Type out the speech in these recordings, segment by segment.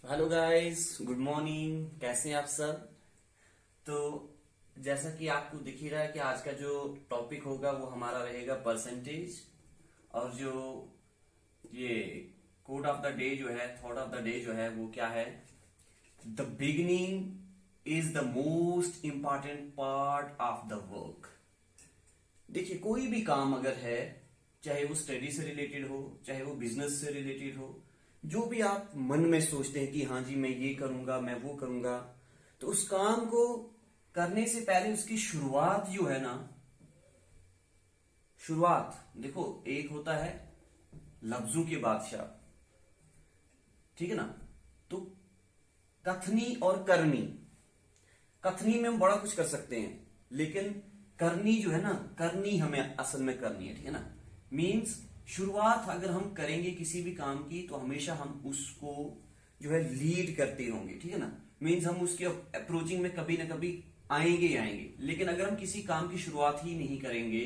Hello guys, good morning. कैसे हैं आप सब? तो जैसा कि आपको दिख ही रहा है कि आज का जो टॉपिक होगा वो हमारा रहेगा परसेंटेज। और जो ये कोड ऑफ द डे जो है, थॉट ऑफ द डे जो है वो क्या है? The beginning is the most important part of the work. देखिए, कोई भी काम अगर है, चाहे वो स्टडी से रिलेटेड हो, चाहे वो बिजनेस से रिलेटेड हो, जो भी आप मन में सोचते हैं कि हाँ जी मैं ये करूंगा, मैं वो करूंगा, तो उस काम को करने से पहले उसकी शुरुआत जो है ना, शुरुआत देखो, एक होता है लफ्जों के बादशाह, ठीक है ना? तो कथनी और करनी, कथनी में हम बड़ा कुछ कर सकते हैं, लेकिन करनी जो है ना, करनी हमें असल में करनी है, ठीक है ना? मीन्स शुरुआत अगर हम करेंगे किसी भी काम की तो हमेशा हम उसको जो है लीड करते होंगे, ठीक है ना? मीन्स हम उसके अप्रोचिंग में कभी ना कभी आएंगे ही आएंगे, लेकिन अगर हम किसी काम की शुरुआत ही नहीं करेंगे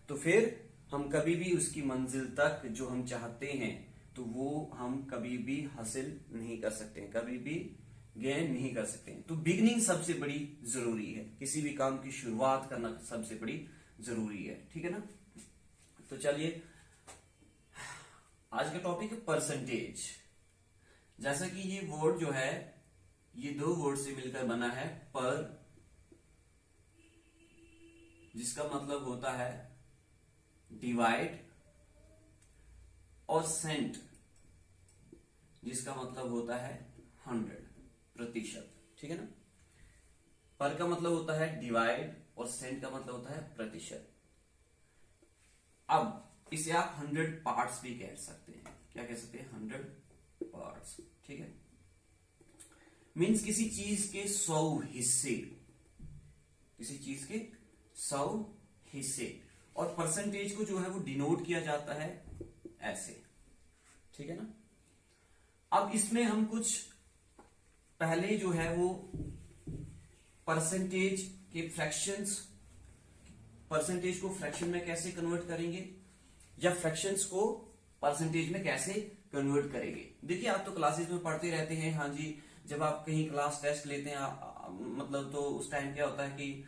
तो फिर हम कभी भी उसकी मंजिल तक जो हम चाहते हैं तो वो हम कभी भी हासिल नहीं कर सकते हैं, कभी भी गेन नहीं कर सकते हैं। तो बिगनिंग सबसे बड़ी जरूरी है, किसी भी काम की शुरुआत करना सबसे बड़ी जरूरी है, ठीक है ना? तो चलिए, आज का टॉपिक है परसेंटेज। जैसा कि ये वर्ड जो है, ये दो वर्ड से मिलकर बना है। पर, जिसका मतलब होता है डिवाइड, और सेंट, जिसका मतलब होता है 100%, ठीक है ना? पर का मतलब होता है डिवाइड और सेंट का मतलब होता है प्रतिशत। अब इसे आप 100 पार्ट्स भी कह सकते हैं। क्या कह सकते हैं? 100 पार्ट्स, ठीक है? मीन्स किसी चीज के 100 हिस्से, किसी चीज के 100 हिस्से। और परसेंटेज को जो है वो डिनोट किया जाता है ऐसे, ठीक है ना? अब इसमें हम कुछ पहले जो है वो परसेंटेज के फ्रैक्शंस, परसेंटेज को फ्रैक्शन में कैसे कन्वर्ट करेंगे, या फ्रैक्शंस को परसेंटेज में कैसे कन्वर्ट करेंगे। देखिए, आप तो क्लासेस में पढ़ते रहते हैं, हाँ जी। जब आप कहीं क्लास टेस्ट लेते हैं मतलब, तो उस टाइम क्या होता है कि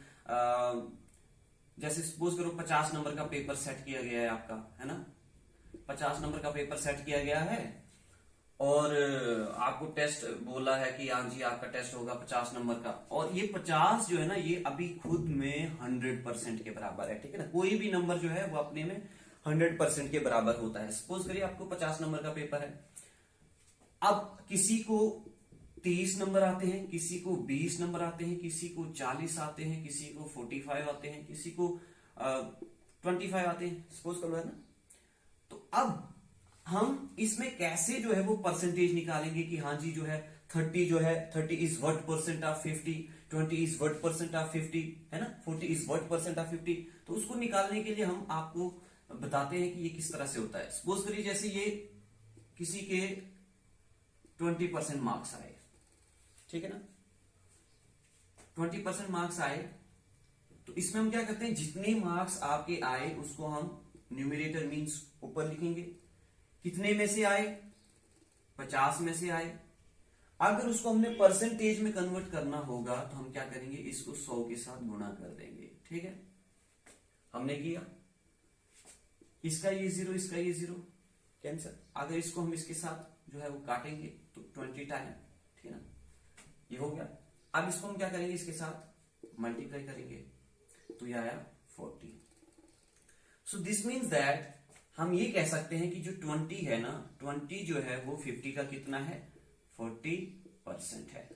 जैसे सपोज करो 50 नंबर का पेपर सेट किया गया है आपका, है ना? 50 नंबर का पेपर सेट किया गया है और आपको टेस्ट बोला है कि हाँ जी आपका टेस्ट होगा 50 नंबर का। और ये 50 जो है ना, ये अभी खुद में 100% के बराबर है, ठीक है ना? कोई भी नंबर जो है वो अपने में 100% के बराबर होता है। सपोज करिए आपको 50 नंबर का पेपर है। अब किसी को 30 नंबर आते हैं, किसी को 20 नंबर आते हैं, किसी को 40 आते हैं, किसी को 45 आते हैं, किसी को 25 आते हैं, सपोज करो, है ना? तो अब हम इसमें कैसे जो है वो परसेंटेज निकालेंगे कि हाँ जी जो है 30 जो है 30 is what percent of 50, 20 is what percent of 50, है ना? 40 इज व्हाट परसेंट ऑफ 50। तो उसको निकालने के लिए हम आपको बताते हैं कि ये किस तरह से होता है। सपोज करिए जैसे ये किसी के 20% मार्क्स आए, ठीक है ना? 20% मार्क्स आए, तो इसमें हम क्या करते हैं, जितने मार्क्स आपके आए उसको हम न्यूमरेटर मींस ऊपर लिखेंगे। कितने में से आए? 50 में से आए। अगर उसको हमने परसेंटेज में कन्वर्ट करना होगा तो हम क्या करेंगे, इसको 100 के साथ गुणा कर देंगे, ठीक है? हमने किया, इसका ये 0, इसका ये 0 कैंसर। अगर इसको हम इसके साथ जो है वो काटेंगे तो 20 टाइम, ठीक है ना? ये हो गया। अब इसको हम क्या करेंगे, इसके साथ मल्टीप्लाई करेंगे तो ये आया 40। सो दिस मीन्स दैट हम ये कह सकते हैं कि जो 20 है ना, 20 जो है वो 50 का कितना है? 40% है।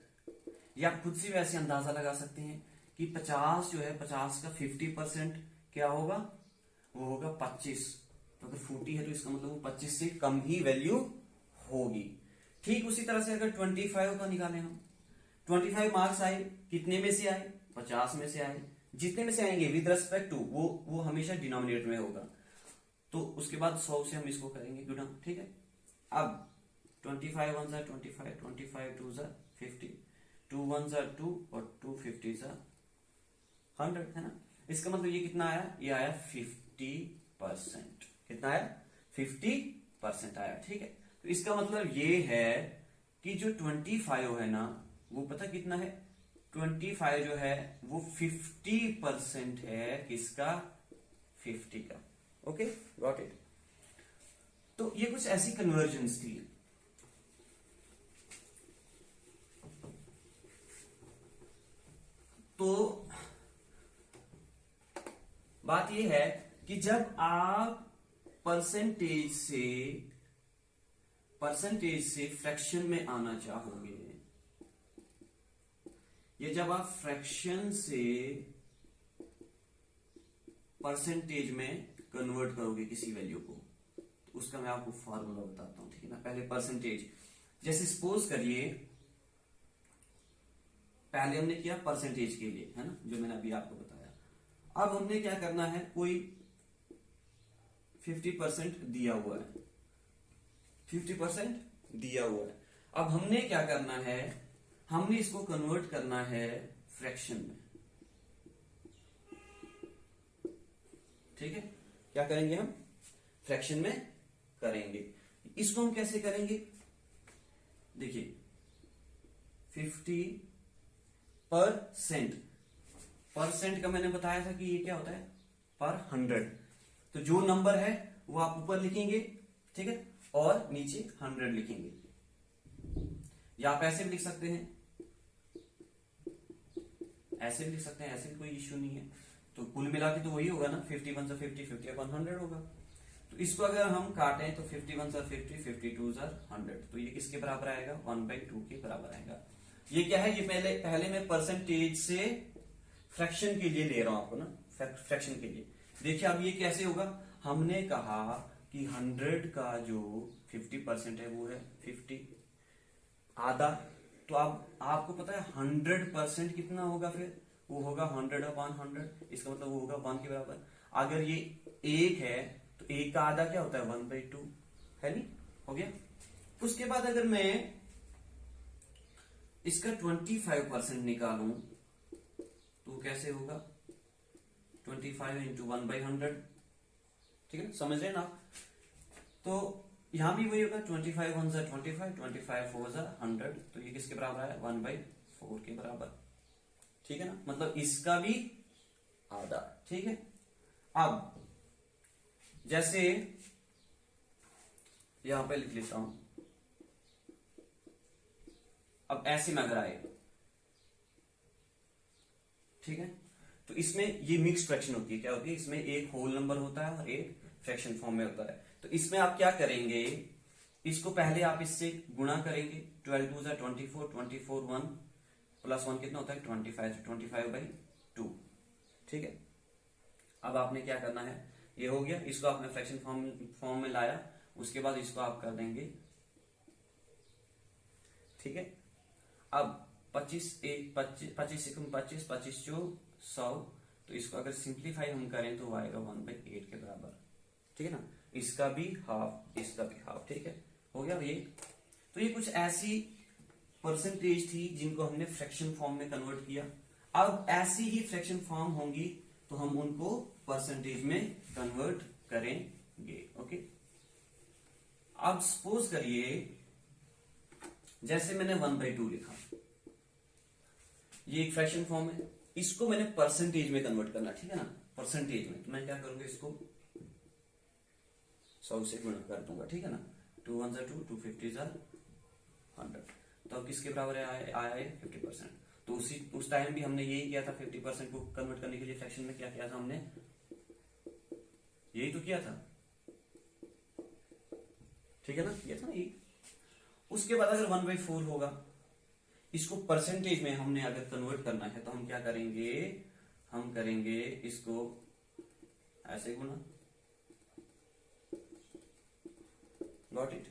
या आप खुद से वैसे अंदाजा लगा सकते हैं कि 50 जो है, 50 का 50% क्या होगा? वो होगा 25। तो अगर 40 है तो इसका मतलब वो 25 से कम ही वैल्यू होगी। ठीक उसी तरह से अगर 25 का निकालें हम, 25 मार्क्स आए, कितने में से आए? 50 में से आए। जितने में से आएंगे विद रेस्पेक्ट टू वो हमेशा डिनोमिनेटर में होगा। तो उसके बाद 100 से हम इसको करेंगे गुणा, ठीक है? अब 25 1 जा 25, 25 2 जा 50, 2 1 जा 2 और 2 50 जा 100, है ना? इसका मतलब ये कितना आया? ये आया 50%। कितना आया? 50% आया, ठीक है? तो इसका मतलब ये है कि जो 25 है ना, वो पता कितना है? 25 जो है वो 50% है किसका? 50 का। Okay, got it. तो ये कुछ ऐसी कन्वर्जन्स थी। तो बात ये है कि जब आप परसेंटेज से फ्रैक्शन में आना चाहोगे, या जब आप फ्रैक्शन से परसेंटेज में कन्वर्ट करोगे किसी वैल्यू को, तो उसका मैं आपको फॉर्मूला बताता हूं, ठीक है ना। पहले परसेंटेज, जैसे सपोज करिए पहले हमने किया परसेंटेज के लिए, है ना, जो मैंने अभी आपको बताया। अब हमने क्या करना है, कोई 50% दिया हुआ है, 50% दिया हुआ है। अब हमने क्या करना है, हमने इसको कन्वर्ट करना है फ्रैक्शन में, ठीक है। क्या करेंगे हम? फ्रैक्शन में करेंगे। इसको हम कैसे करेंगे? देखिए 50% परसेंट का मैंने बताया था कि ये क्या होता है? पर 100। तो जो नंबर है वो आप ऊपर लिखेंगे, ठीक है, और नीचे 100 लिखेंगे। या आप ऐसे भी लिख सकते हैं, ऐसे भी लिख सकते हैं, ऐसे भी कोई इश्यू नहीं है। तो कुल मिला के तो वही होगा ना, 51 से 50, 50 अपॉन 100 होगा। तो इसको अगर हम काटें तो 51 से 50, 52 से 100, तो ये किसके बराबर आएगा? 1/2 के बराबर आएगा। ये क्या है? ये पहले मैं परसेंटेज से फ्रैक्शन के लिए ले रहा हूं आपको ना, फ्रैक्शन के लिए। देखिए अब ये कैसे होगा? हमने कहा कि 100 का जो 50% है वो है 50, आधा। तो अब आपको पता है 100% कितना होगा? फिर वो होगा 100 अपॉन 100, इसका मतलब वो होगा 1 के बराबर। अगर ये 1 है तो 1 का आधा क्या होता है? 1/2, है नहीं? हो गया। उसके बाद अगर मैं इसका 25% निकालूं तो कैसे होगा? 25 इंटू 1/100, ठीक है ना, समझ रहे ना आप? तो यहां भी वही होगा, 25 1 जा 25, 25 4 जा 100, तो ये किसके बराबर है? 1/4 के बराबर, ठीक है ना। मतलब इसका भी आधा, ठीक है। अब जैसे यहां पे लिख लेता हूं, अब ऐसे में अगर आए, ठीक है, तो इसमें ये मिक्स फ्रैक्शन होती है। क्या होती है? इसमें एक होल नंबर होता है और एक फ्रैक्शन फॉर्म में होता है। तो इसमें आप क्या करेंगे, इसको पहले आप इससे गुणा करेंगे। 12 2 24, 24 1 प्लस 1 कितना होता है? 25, 25/2, ठीक है। अब आपने क्या करना है, ये हो गया, इसको आपने फ्रैक्शन फॉर्म में लाया, उसके बाद इसको आप कर देंगे, ठीक है। अब 25 1 25 25 25 25 जो 100, तो इसको अगर सिंप्लीफाई हम करें तो आएगा 1/8 के बराबर, ठीक है ना। इसका भी हाफ, इसका भी हाफ, ठीक है, हो गया ये। तो ये कुछ ऐसी परसेंटेज थी जिनको हमने फ्रैक्शन फॉर्म में कन्वर्ट किया। अब ऐसी ही फ्रैक्शन फॉर्म होंगी तो हम उनको परसेंटेज में कन्वर्ट करेंगे। ओके, अब सपोज करिए जैसे मैंने 1/2 लिखा, ये एक फ्रैक्शन फॉर्म है, इसको मैंने परसेंटेज में कन्वर्ट करना, ठीक है ना, परसेंटेज में। तो मैं क्या करूंगा, इसको 100 से गुणा कर दूंगा, ठीक है ना। 2 1 2 2 50 100, तो अब किसके बराबर आया है? 50%। तो उस टाइम भी हमने यही किया था, 50% को कन्वर्ट करने के लिए फ्रैक्शन में क्या किया था हमने? यही तो किया था, ठीक है ना, ये था यही। उसके बाद अगर 1/4 होगा, इसको परसेंटेज में हमने अगर कन्वर्ट करना है तो हम क्या करेंगे, हम करेंगे इसको ऐसे गुना, गॉट इट,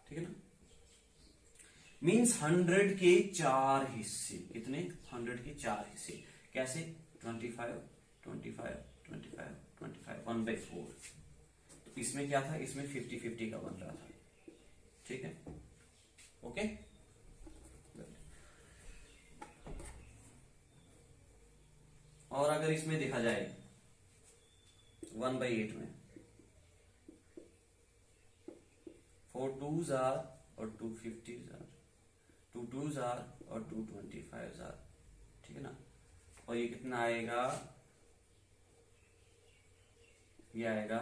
ठीक है ना। मींस 100 के 4 हिस्से, कितने? 100 के 4 हिस्से, कैसे? 25 25 25 25, 1/4। तो इसमें क्या था? इसमें 50-50 का बन रहा था, ठीक है, ओके। और अगर इसमें देखा जाए 1/8 में 4 2s और और 250 जार, 2 जार और 225 जार, ठीक है ना। और ये कितना आएगा, ये आएगा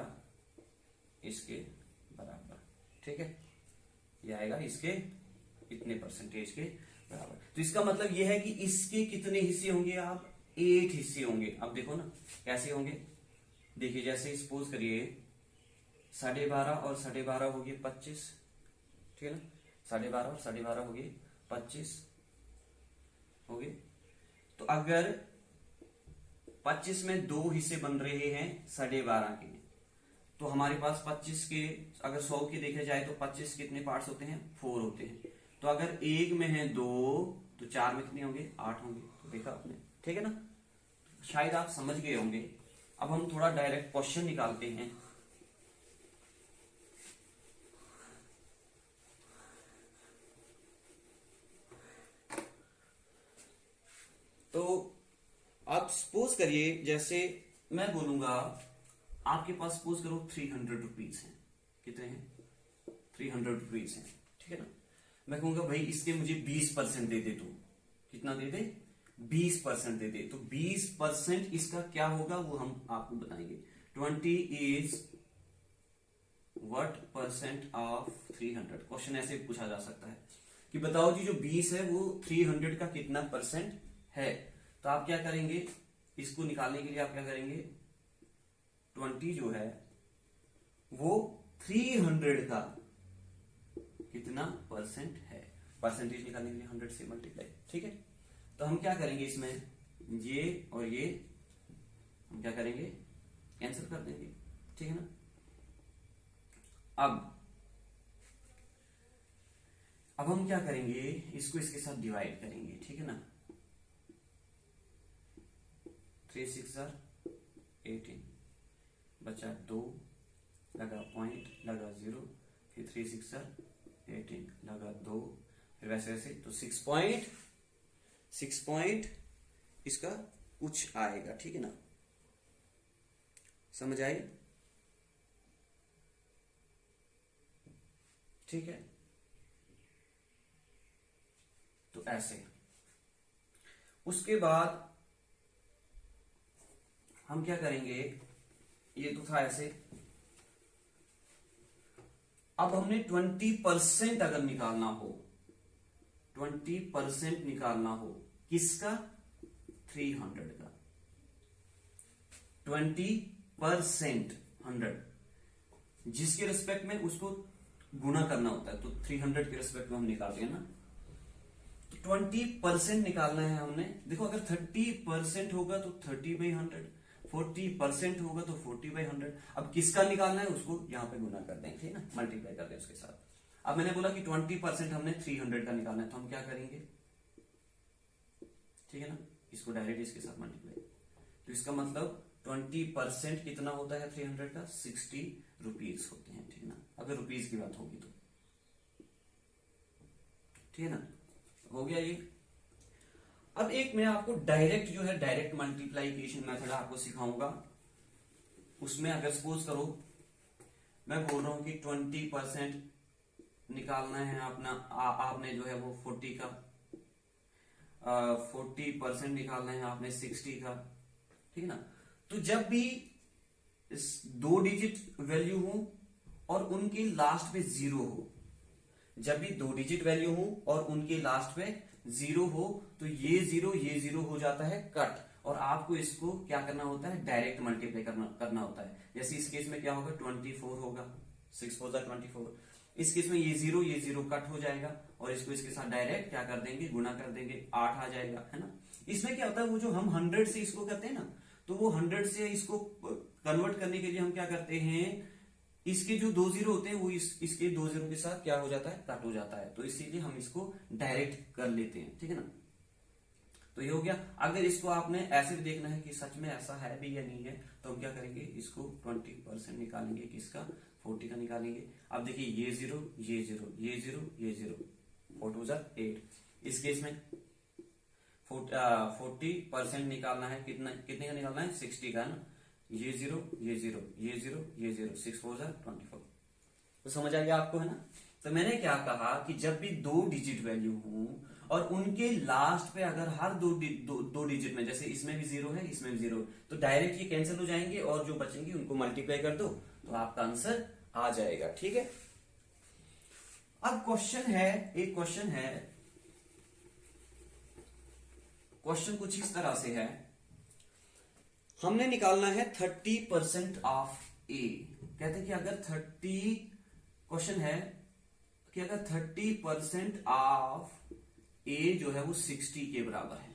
इसके बराबर, ठीक है, ये आएगा इसके इतने परसेंटेज के बराबर। तो इसका मतलब ये है कि इसके कितने हिस्से होंगे, आप 8 हिस्से होंगे। अब देखो ना कैसे होंगे, देखिए जैसे सपोज करिए 12.5 और 12.5 हो गए 25, ठीक है ना, 12.5 और 12.5 हो गए 25 हो गए। तो अगर 25 में 2 हिस्से बन रहे हैं 12.5 के, तो हमारे पास 25 के, अगर 100 के देखे जाए तो 25 कितने पार्ट्स होते हैं, 4 होते हैं। तो अगर एक में है 2 तो 4 में कितने होंगे, 8 होंगे। तो देखा आपने, ठीक है ना, शायद आप समझ गए होंगे। अब हम थोड़ा डायरेक्ट क्वेश्चन निकालते हैं। तो आप सपोज करिए, जैसे मैं बोलूंगा आपके पास सपोज करो 300 रुपीज है, कितने हैं, 300 रुपीज है, ठीक है ना। मैं कहूंगा भाई इसके मुझे 20% दे दे, तू कितना दे दे, 20% दे दे। तो 20% इसका क्या होगा वो हम आपको बताएंगे। 20 is what percent of 300। Question ऐसे पूछा जा सकता है कि बताओ जी जो 20 है वो 300 का कितना परसेंट है। तो आप क्या करेंगे, इसको निकालने के लिए आप क्या करेंगे, 20 जो है वो 300 का कितना परसेंट है, परसेंटेज निकालने के लिए 100 से मल्टीप्लाई, ठीक है। तो हम क्या करेंगे, इसमें ये और ये हम क्या करेंगे, कैंसिल कर देंगे, ठीक है ना। अब हम क्या करेंगे, इसको इसके साथ डिवाइड करेंगे, ठीक है ना। 3 6 18 बचा 2, लगा पॉइंट, लगा 0, फिर 3 6 18 लगा 2, फिर वैसे वैसे। तो 6 पॉइंट इसका कुछ आएगा, ठीक है ना, समझ आई, ठीक है। तो ऐसे उसके बाद हम क्या करेंगे, ये तो था ऐसे। अब हमने 20% अगर निकालना हो, 20% निकालना हो किसका, 300 का, 20% 100, जिसके रिस्पेक्ट में उसको गुणा करना होता है। तो 300 के रिस्पेक्ट में हम निकालते हैं ना, तो 20% निकालना है हमने। देखो अगर 30% होगा तो 30/100, 40% होगा तो 40/100। अब किसका निकालना है उसको यहां पे गुना कर देंगे, ठीक है ना, मल्टीप्लाई कर दें उसके साथ। अब मैंने बोला कि 20% हमने 300 का निकालना है, तो हम क्या करेंगे, ठीक है ना, इसको डायरेक्ट इसके साथ मल्टीप्लाई। तो इसका मतलब 20% कितना होता है 300 का, 60 रुपीज होते हैं, ठीक है ना, अगर रुपीज की बात होगी तो, ठीक है ना, हो गया ये। अब एक मैं आपको डायरेक्ट जो है डायरेक्ट मल्टीप्लाइकेशन मेथड आपको सिखाऊंगा। उसमें अगर सपोज करो मैं बोल रहा हूं कि 20% निकालना है अपना, आपने जो है वो 40 का, 40% निकालना है आपने 60 का, ठीक है ना। तो जब भी 2 डिजिट वैल्यू हो और उनके लास्ट पे 0 हो, जब भी 2 डिजिट वैल्यू हो और उनके लास्ट पे 0 हो, तो ये 0 हो जाता है कट, और आपको इसको क्या करना होता है, डायरेक्ट मल्टीप्लाई करना होता है। जैसे इस केस में क्या होगा, 24 होगा, 6 4 24। इस केस में ये 0 कट हो जाएगा और इसको इसके साथ डायरेक्ट क्या कर देंगे, गुना कर देंगे, 8 आ जाएगा, है ना। इसमें क्या होता है, वो जो हम 100 से इसको करते हैं ना, तो वो 100 से इसको कन्वर्ट करने के लिए हम क्या करते हैं, इसके जो 2 0 होते हैं वो इसके 2 0 के साथ क्या हो जाता है, कट हो जाता है। तो इसीलिए हम इसको डायरेक्ट कर लेते हैं, ठीक है ना। तो ये हो गया। अगर इसको आपने ऐसे भी देखना है कि सच में ऐसा है भी या नहीं है, तो हम क्या करेंगे, इसको 20% निकालेंगे, किसका, 40 का निकालेंगे। अब देखिए ये 0 ये 0 ये 0 ये 0, 4 2 8। इस केस में 40% निकालना है, कितने का निकालना है, 60 का, है ना। ये 0 ये 0 ये 0 ये 0, 6 4 24। तो समझ आ गया आपको, है ना। तो मैंने क्या कहा कि जब भी 2 डिजिट वैल्यू हो और उनके लास्ट पे अगर हर दो डिजिट में, जैसे इसमें भी 0 है, इसमें भी 0, तो डायरेक्ट ये कैंसिल हो जाएंगे और जो बचेंगे उनको मल्टीप्लाई कर दो तो आपका आंसर आ जाएगा। ठीक है, अब क्वेश्चन है, एक क्वेश्चन है, क्वेश्चन कुछ इस तरह से है, हमने निकालना है 30% ऑफ ए। कहते हैं कि अगर 30, क्वेश्चन है कि अगर 30% ऑफ ए जो है वो 60 के बराबर है,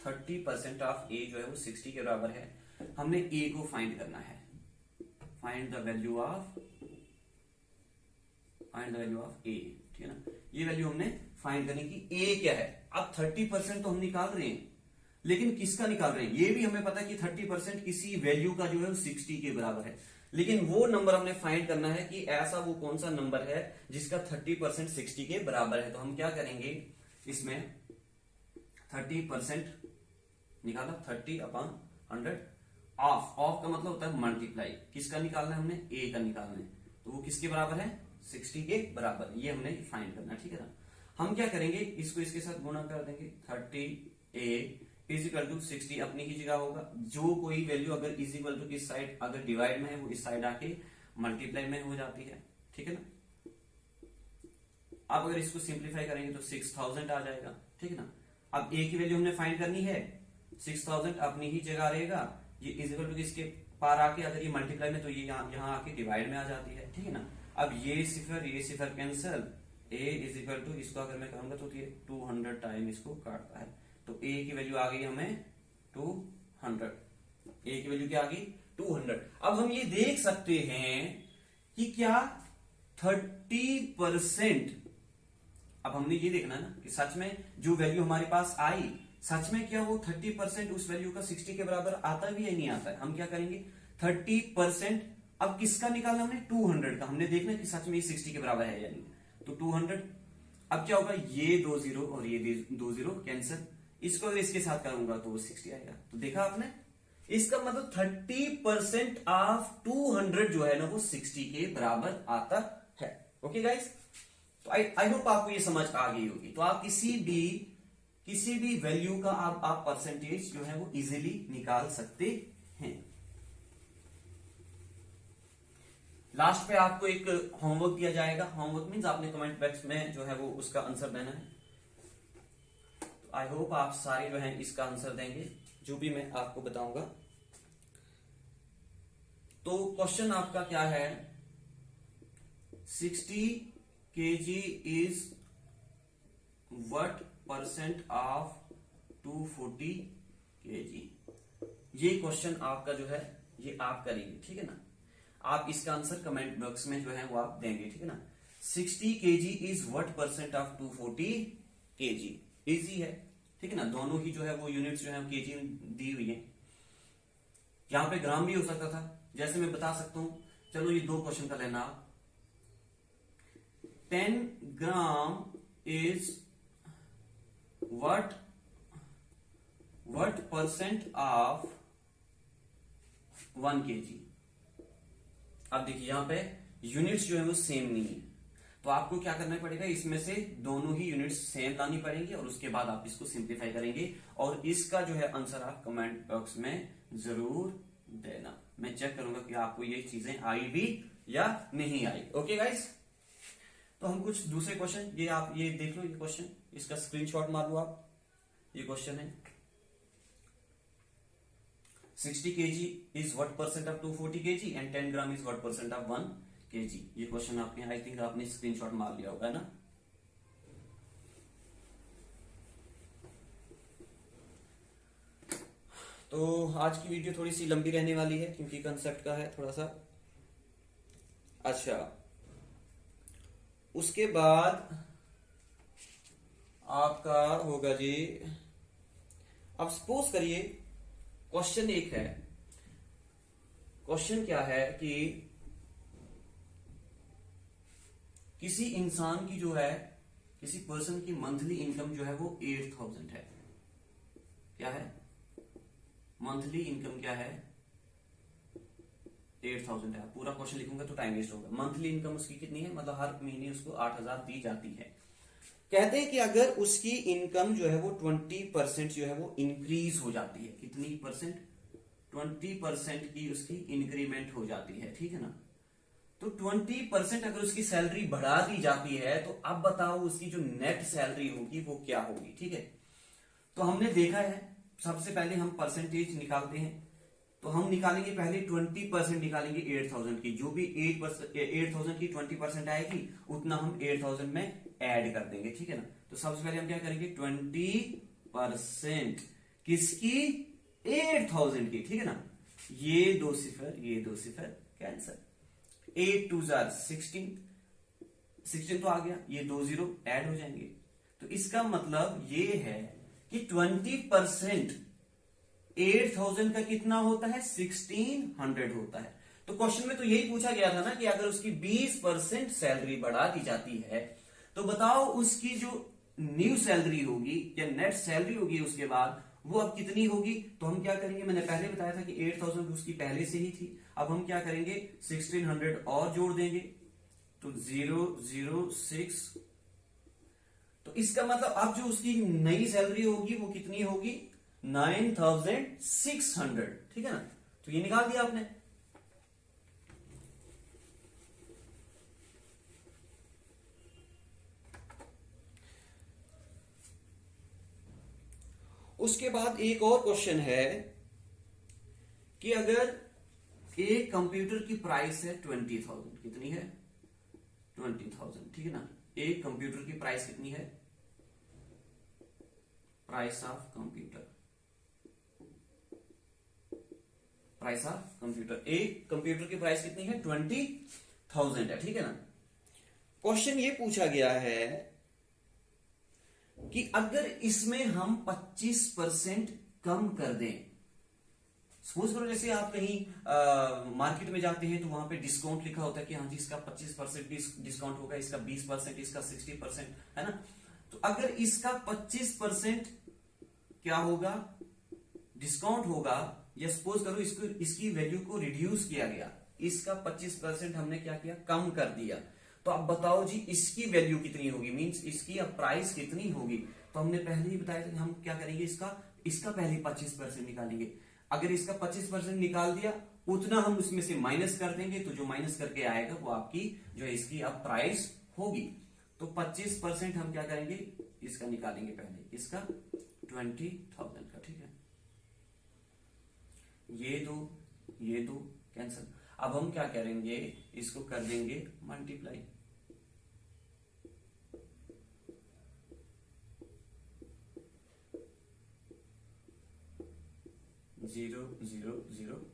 30% ऑफ ए जो है वो 60 के बराबर है, हमने ए को फाइंड करना है, फाइंड द वैल्यू ऑफ ए। ठीक है ना, ये वैल्यू हमने फाइंड करनी की ए क्या है। अब 30% तो हम निकाल रहे हैं, लेकिन किसका निकाल रहे हैं, ये भी हमें पता है कि 30% किसी वैल्यू का जो है वो 60 के बराबर है, लेकिन वो नंबर हमने फाइंड करना है कि ऐसा वो कौन सा नंबर है जिसका 30% 60 के बराबर है। तो हम क्या करेंगे, इसमें 30% निकाला, 30/100, ऑफ का मतलब होता है मल्टीप्लाई, किसका निकालना है, हमने ए का निकालना है, तो वो किसके बराबर है, 60 के बराबर, ये हमने फाइंड करना है। ठीक है ना, हम क्या करेंगे, इसको इसके साथ गुणा कर देंगे, 30A इज इक्वल टू 60 अपनी ही जगह होगा, जो कोई वैल्यू अगर इज इक्वल टू किस साइड अगर डिवाइड में है वो इस साइड आके मल्टीप्लाई में हो जाती है। ठीक है ना, अब अगर इसको सिंप्लीफाई करेंगे तो 6000 आ जाएगा। ठीक है ना, अब ए की वैल्यू हमने फाइंड करनी है, 6000 अपनी ही जगह रहेगा, ये इज इक्वल टू इसके पार आके अगर ये मल्टीप्लाई में तो ये यहाँ आके डिवाइड में आ जाती है। ठीक है ना, अब ये सिफर cancel, A is equal to, इसको अगर मैं करूंगा तो ये 200 टाइम इसको काटता है, तो ए की वैल्यू आ गई हमें 200, ए की वैल्यू क्या आ गई 200। अब हम ये देख सकते हैं कि क्या 30%, अब हमने ये देखना है ना कि सच में जो वैल्यू हमारे पास आई, सच में क्या वो 30% उस वैल्यू का 60 के बराबर आता भी या नहीं आता है। हम क्या करेंगे, 30% अब किसका निकालना हमने, 200 का, हमने देखना कि सच में ये 60 के बराबर है या नहीं, तो 200। अब क्या होगा, ये 2 0 और ये 2 0 कैंसिल, इसको अगर इसके साथ करूंगा तो 60 आएगा। तो देखा आपने, इसका मतलब 30% ऑफ 200 जो है ना वो 60 के बराबर आता है। ओके गाइस, तो आई होप आपको ये समझ आ गई होगी। तो आप किसी भी वैल्यू का आप परसेंटेज जो है वो इजीली निकाल सकते हैं। लास्ट पे आपको एक होमवर्क दिया जाएगा, होमवर्क मींस आपने कमेंट बॉक्स में जो है वो उसका आंसर देना है। तो आई होप आप सारे जो है इसका आंसर देंगे जो भी मैं आपको बताऊंगा। तो क्वेश्चन आपका क्या है, 60 kg is what percent of 240 kg। ये क्वेश्चन आपका जो है ये आप करेंगे। ठीक है ना, आप इसका आंसर कमेंट बॉक्स में जो है वो आप देंगे। ठीक है ना, 60 kg is what percent of 240 kg, easy है। ठीक है ना, दोनों ही जो है वो यूनिट्स जो है केजी दी हुई है, यहां पे ग्राम भी हो सकता था, जैसे मैं बता सकता हूं। चलो ये 2 क्वेश्चन का लेना, 10 gram is what percent of 1 kg। अब देखिए यहां पे यूनिट्स जो है वो सेम नहीं है, तो आपको क्या करना पड़ेगा, इसमें से दोनों ही यूनिट्स सेम लानी पड़ेंगी और उसके बाद आप इसको सिंप्लीफाई करेंगे और इसका जो है आंसर आप कमेंट बॉक्स में जरूर देना। मैं चेक करूंगा कि आपको ये चीजें आई भी या नहीं आई। ओके गाइस, तो हम कुछ दूसरे क्वेश्चन, ये आप ये देख लो, ये क्वेश्चन इसका स्क्रीनशॉट मार लो आप। ये क्वेश्चन है 60 kg is what percent of 240 kg and 10 gram is what percent of 1 kg। ये क्वेश्चन आपने आई थिंक आपने स्क्रीनशॉट मार लिया होगा ना। तो आज की वीडियो थोड़ी सी लंबी रहने वाली है क्योंकि कंसेप्ट का है थोड़ा सा। अच्छा, उसके बाद आपका होगा जी, अब सपोज करिए क्वेश्चन एक है, क्वेश्चन क्या है कि किसी इंसान की जो है, किसी पर्सन की मंथली इनकम जो है वो 8000 है। क्या है, मंथली इनकम क्या है 8,000 है। पूरा क्वेश्चन लिखूंगा तो टाइम वेस्ट होगा। मंथली इनकम उसकी कितनी है, मतलब हर महीने उसको 8,000 दी जाती है। कहते हैं कि अगर उसकी इनकम जो है वो 20% जो है वो इंक्रीज हो जाती है, कितनी परसेंट, 20% की उसकी इंक्रीमेंट हो जाती है, ठीक है ना। तो 20% अगर उसकी सैलरी बढ़ा दी जाती है तो अब बताओ उसकी जो नेट सैलरी होगी वो क्या होगी, ठीक है। तो हमने देखा है, सबसे पहले हम परसेंटेज निकालते हैं। तो हम निकालेंगे पहले 20% निकालेंगे 8,000 की, जो भी 8,000 की 20% आएगी उतना हम 8,000 में ऐड कर देंगे, ठीक है ना। तो सबसे पहले हम क्या करेंगे, 20% किसकी, 8,000 की, ठीक है ना। ये दो सिफर कैंसर, 8 2 16, 16 तो आ गया, ये 2 जीरो ऐड हो जाएंगे। तो इसका मतलब ये है कि 20% 8,000 का कितना होता है, 1,600 होता है। तो क्वेश्चन में तो यही पूछा गया था ना कि अगर उसकी 20% सैलरी बढ़ा दी जाती है तो बताओ उसकी जो न्यू सैलरी होगी या नेट सैलरी होगी उसके बाद वो अब कितनी होगी। तो हम क्या करेंगे, मैंने पहले बताया था कि 8,000 उसकी पहले से ही थी, अब हम क्या करेंगे 1,600 और जोड़ देंगे, तो 006। तो इसका मतलब अब जो उसकी नई सैलरी होगी वो कितनी होगी, 9,600, ठीक है ना। तो ये निकाल दिया आपने। उसके बाद एक और क्वेश्चन है कि अगर एक कंप्यूटर की प्राइस है 20,000, कितनी है, 20,000, ठीक है ना। एक कंप्यूटर की प्राइस कितनी है, price of computer, price of computer, एक कंप्यूटर की प्राइस कितनी है, 20,000 है, ठीक है ना। क्वेश्चन ये पूछा गया है कि अगर इसमें हम 25% कम कर दें, सपोज करो जैसे आप कहीं मार्केट में जाते हैं तो वहां पे डिस्काउंट लिखा होता है कि हाँ जी इसका 25% डिस्काउंट होगा, इसका 20%, इसका 60%, है ना। तो अगर इसका 25% क्या होगा, डिस्काउंट होगा, या सपोज करो इसको, इसकी वैल्यू को रिड्यूस किया गया, इसका 25% हमने क्या किया, कम कर दिया। तो अब बताओ जी इसकी वैल्यू कितनी होगी, मींस इसकी अब प्राइस कितनी होगी। तो हमने पहले ही बताया था कि हम क्या करेंगे, इसका पहले 25% निकालेंगे। अगर इसका 25% निकाल दिया उतना हम उसमें से माइनस कर देंगे, तो जो माइनस करके आएगा वो आपकी जो है इसकी अब प्राइस होगी। तो 25% हम क्या करेंगे, इसका निकालेंगे पहले, इसका 20,000 का, ठीक है। ये दो कैंसिल। अब हम क्या करेंगे, इसको कर देंगे मल्टीप्लाई, 0 0 0